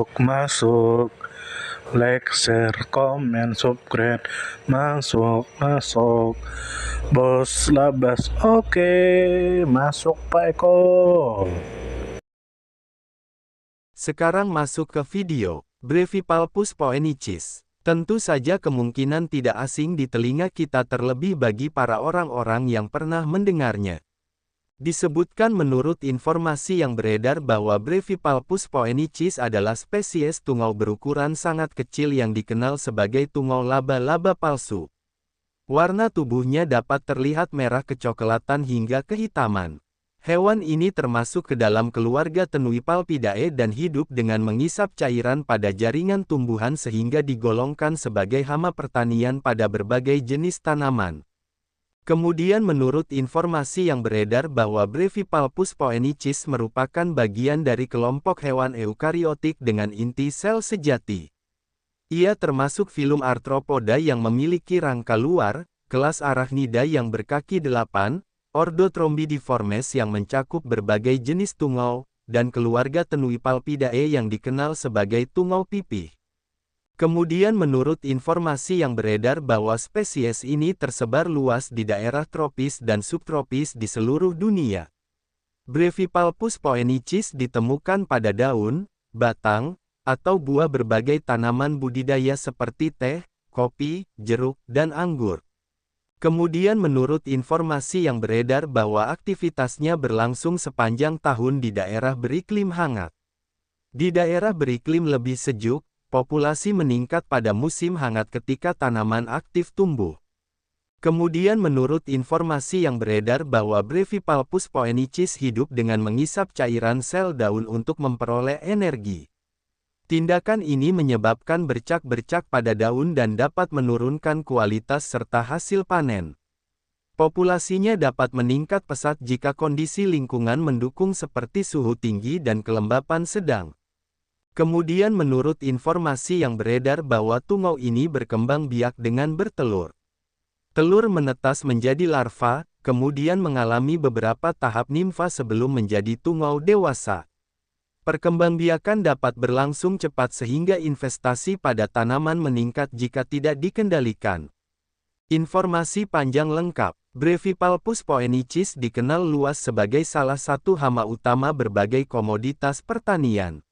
Masuk, like, share, comment, subscribe, masuk, bos labas, oke, masuk Pak Eko. Sekarang masuk ke video, Brevipalpus poenicis. Tentu saja kemungkinan tidak asing di telinga kita terlebih bagi para orang-orang yang pernah mendengarnya. Disebutkan menurut informasi yang beredar bahwa Brevipalpus poenicis adalah spesies tungau berukuran sangat kecil yang dikenal sebagai tungau laba-laba palsu. Warna tubuhnya dapat terlihat merah kecoklatan hingga kehitaman. Hewan ini termasuk ke dalam keluarga Tenuipalpidae dan hidup dengan mengisap cairan pada jaringan tumbuhan sehingga digolongkan sebagai hama pertanian pada berbagai jenis tanaman. Kemudian menurut informasi yang beredar bahwa Brevipalpus poenicis merupakan bagian dari kelompok hewan eukariotik dengan inti sel sejati. Ia termasuk filum Arthropoda yang memiliki rangka luar, kelas Arachnida yang berkaki 8, ordo Trombidiformes yang mencakup berbagai jenis tungau, dan keluarga Tenuipalpidae yang dikenal sebagai tungau pipih. Kemudian menurut informasi yang beredar bahwa spesies ini tersebar luas di daerah tropis dan subtropis di seluruh dunia. Brevipalpus poenicis ditemukan pada daun, batang, atau buah berbagai tanaman budidaya seperti teh, kopi, jeruk, dan anggur. Kemudian menurut informasi yang beredar bahwa aktivitasnya berlangsung sepanjang tahun di daerah beriklim hangat. Di daerah beriklim lebih sejuk, populasi meningkat pada musim hangat ketika tanaman aktif tumbuh. Kemudian menurut informasi yang beredar bahwa Brevipalpus poenicis hidup dengan mengisap cairan sel daun untuk memperoleh energi. Tindakan ini menyebabkan bercak-bercak pada daun dan dapat menurunkan kualitas serta hasil panen. Populasinya dapat meningkat pesat jika kondisi lingkungan mendukung seperti suhu tinggi dan kelembapan sedang. Kemudian menurut informasi yang beredar bahwa tungau ini berkembang biak dengan bertelur. Telur menetas menjadi larva, kemudian mengalami beberapa tahap nimfa sebelum menjadi tungau dewasa. Perkembangbiakan dapat berlangsung cepat sehingga investasi pada tanaman meningkat jika tidak dikendalikan. Informasi panjang lengkap. Brevipalpus poenicis dikenal luas sebagai salah satu hama utama berbagai komoditas pertanian.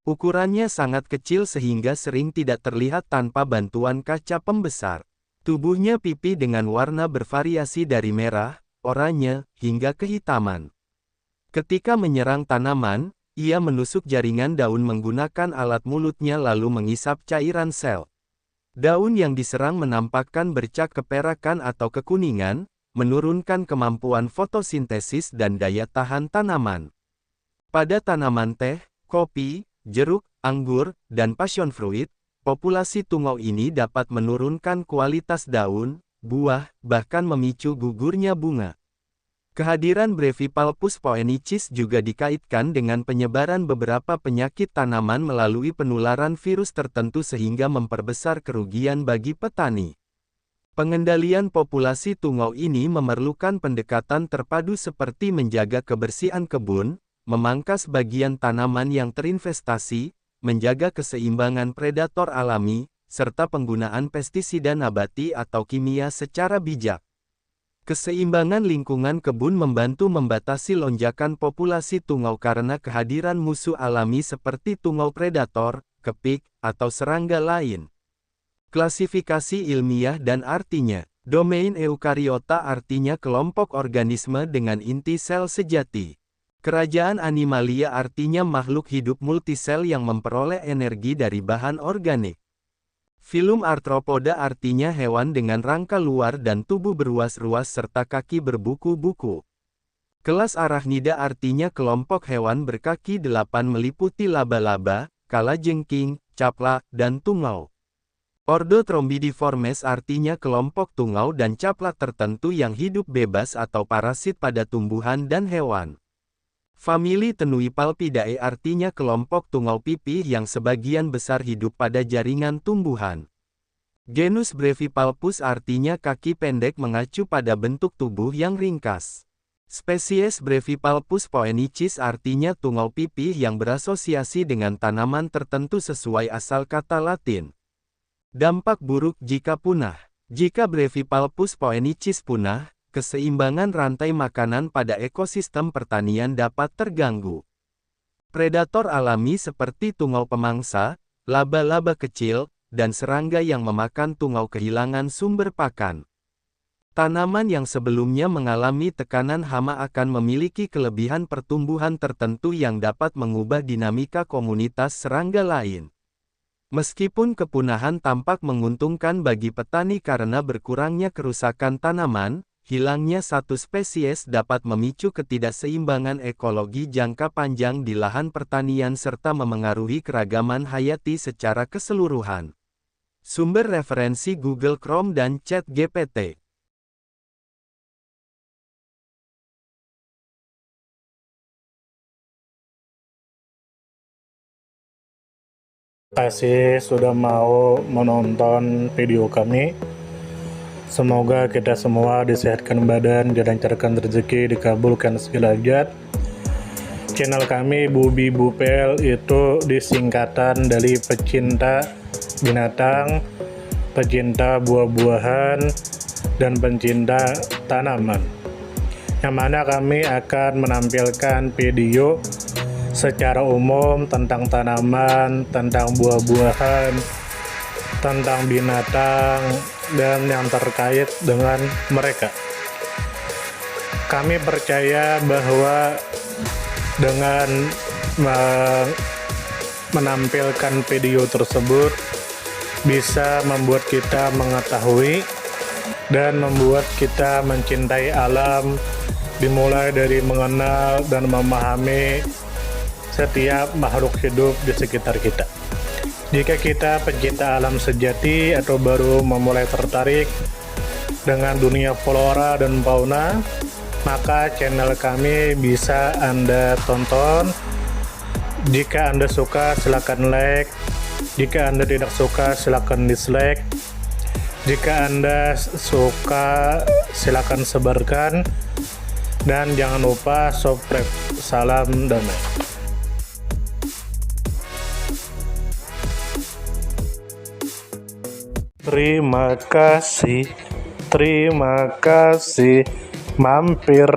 Ukurannya sangat kecil sehingga sering tidak terlihat tanpa bantuan kaca pembesar. Tubuhnya pipi dengan warna bervariasi dari merah, oranye, hingga kehitaman. Ketika menyerang tanaman, ia menusuk jaringan daun menggunakan alat mulutnya lalu mengisap cairan sel. Daun yang diserang menampakkan bercak keperakan atau kekuningan, menurunkan kemampuan fotosintesis dan daya tahan tanaman. Pada tanaman teh, kopi, jeruk, anggur, dan passion fruit, populasi tungau ini dapat menurunkan kualitas daun, buah, bahkan memicu gugurnya bunga. Kehadiran Brevipalpus poenicis juga dikaitkan dengan penyebaran beberapa penyakit tanaman melalui penularan virus tertentu sehingga memperbesar kerugian bagi petani. Pengendalian populasi tungau ini memerlukan pendekatan terpadu seperti menjaga kebersihan kebun, memangkas bagian tanaman yang terinvestasi, menjaga keseimbangan predator alami, serta penggunaan pestisida nabati atau kimia secara bijak. Keseimbangan lingkungan kebun membantu membatasi lonjakan populasi tungau karena kehadiran musuh alami seperti tungau predator, kepik, atau serangga lain. Klasifikasi ilmiah dan artinya. Domain Eukariota artinya kelompok organisme dengan inti sel sejati. Kerajaan Animalia artinya makhluk hidup multisel yang memperoleh energi dari bahan organik. Filum Arthropoda artinya hewan dengan rangka luar dan tubuh beruas-ruas serta kaki berbuku-buku. Kelas Arachnida artinya kelompok hewan berkaki 8 meliputi laba-laba, kalajengking, caplak, dan tungau. Ordo Trombidiformes artinya kelompok tungau dan caplak tertentu yang hidup bebas atau parasit pada tumbuhan dan hewan. Famili Tenuipalpidae artinya kelompok tungau pipih yang sebagian besar hidup pada jaringan tumbuhan. Genus Brevipalpus artinya kaki pendek mengacu pada bentuk tubuh yang ringkas. Spesies Brevipalpus poenicis artinya tungau pipih yang berasosiasi dengan tanaman tertentu sesuai asal kata Latin. Dampak buruk jika punah. Jika Brevipalpus poenicis punah, keseimbangan rantai makanan pada ekosistem pertanian dapat terganggu. Predator alami seperti tungau pemangsa, laba-laba kecil, dan serangga yang memakan tungau kehilangan sumber pakan. Tanaman yang sebelumnya mengalami tekanan hama akan memiliki kelebihan pertumbuhan tertentu yang dapat mengubah dinamika komunitas serangga lain. Meskipun kepunahan tampak menguntungkan bagi petani karena berkurangnya kerusakan tanaman, hilangnya satu spesies dapat memicu ketidakseimbangan ekologi jangka panjang di lahan pertanian serta memengaruhi keragaman hayati secara keseluruhan. Sumber referensi Google Chrome dan ChatGPT. Terima kasih sudah mau menonton video kami. Semoga kita semua disehatkan badan, dilancarkan rezeki, dikabulkan segala hajat. Channel kami Bubi Bupel itu disingkatan dari pecinta binatang, pecinta buah-buahan, dan pencinta tanaman. Yang mana kami akan menampilkan video secara umum tentang tanaman, tentang buah-buahan, tentang binatang, dan yang terkait dengan mereka. Kami percaya bahwa dengan menampilkan video tersebut bisa membuat kita mengetahui dan membuat kita mencintai alam, dimulai dari mengenal dan memahami setiap makhluk hidup di sekitar kita. Jika kita pencinta alam sejati atau baru memulai tertarik dengan dunia flora dan fauna, maka channel kami bisa Anda tonton. Jika Anda suka, silakan like. Jika Anda tidak suka, silakan dislike. Jika Anda suka, silakan sebarkan. Dan jangan lupa subscribe. Salam damai. Terima kasih mampir.